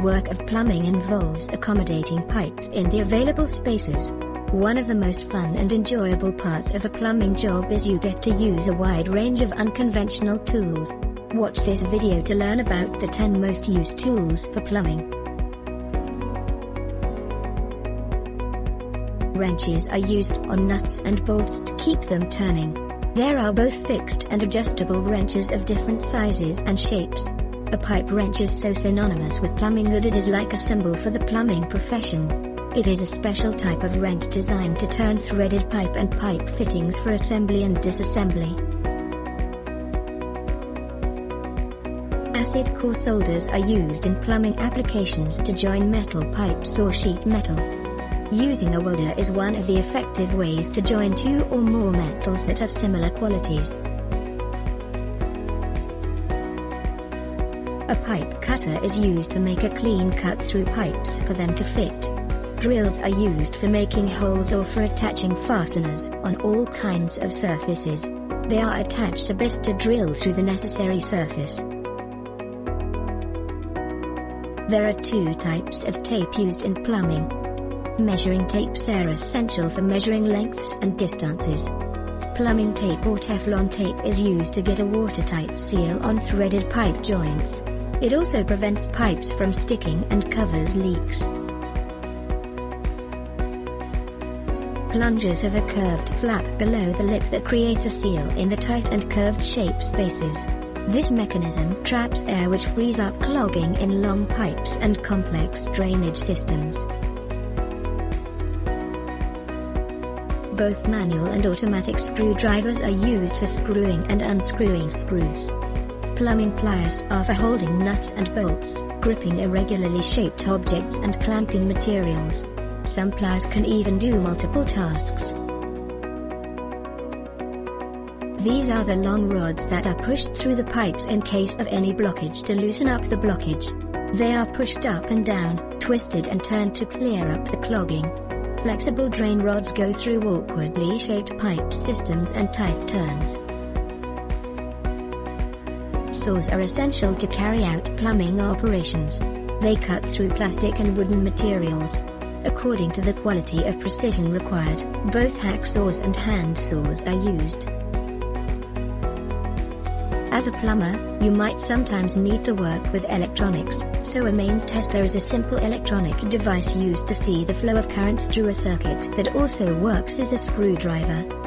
work of plumbing involves accommodating pipes in the available spaces. One of the most fun and enjoyable parts of a plumbing job is you get to use a wide range of unconventional tools. Watch this video to learn about the 10 most used tools for plumbing. Wrenches are used on nuts and bolts to keep them turning. There are both fixed and adjustable wrenches of different sizes and shapes. A pipe wrench is so synonymous with plumbing that it is like a symbol for the plumbing profession. It is a special type of wrench designed to turn threaded pipe and pipe fittings for assembly and disassembly. Acid core solders are used in plumbing applications to join metal pipes or sheet metal. Using a welder is one of the effective ways to join two or more metals that have similar qualities. A pipe cutter is used to make a clean cut through pipes for them to fit. Drills are used for making holes or for attaching fasteners on all kinds of surfaces. They are attached a bit to drill through the necessary surface. There are two types of tape used in plumbing. Measuring tapes are essential for measuring lengths and distances. Plumbing tape or Teflon tape is used to get a watertight seal on threaded pipe joints. It also prevents pipes from sticking and covers leaks. Plungers have a curved flap below the lip that creates a seal in the tight and curved shape spaces. This mechanism traps air which frees up clogging in long pipes and complex drainage systems. Both manual and automatic screwdrivers are used for screwing and unscrewing screws. Plumbing pliers are for holding nuts and bolts, gripping irregularly shaped objects and clamping materials. Some pliers can even do multiple tasks. These are the long rods that are pushed through the pipes in case of any blockage to loosen up the blockage. They are pushed up and down, twisted and turned to clear up the clogging. Flexible drain rods go through awkwardly shaped pipe systems and tight turns. Saws are essential to carry out plumbing operations. They cut through plastic and wooden materials. According to the quality of precision required, both hacksaws and hand saws are used. As a plumber, you might sometimes need to work with electronics, so a mains tester is a simple electronic device used to see the flow of current through a circuit that also works as a screwdriver.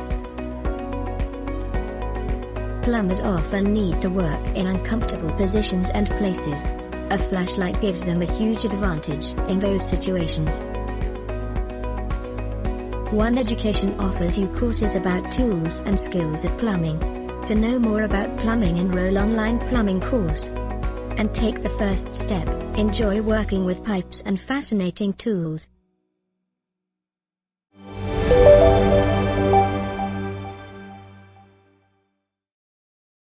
Plumbers often need to work in uncomfortable positions and places. A flashlight gives them a huge advantage in those situations. One Education offers you courses about tools and skills of plumbing. To know more about plumbing, enroll online plumbing course. And take the first step, enjoy working with pipes and fascinating tools.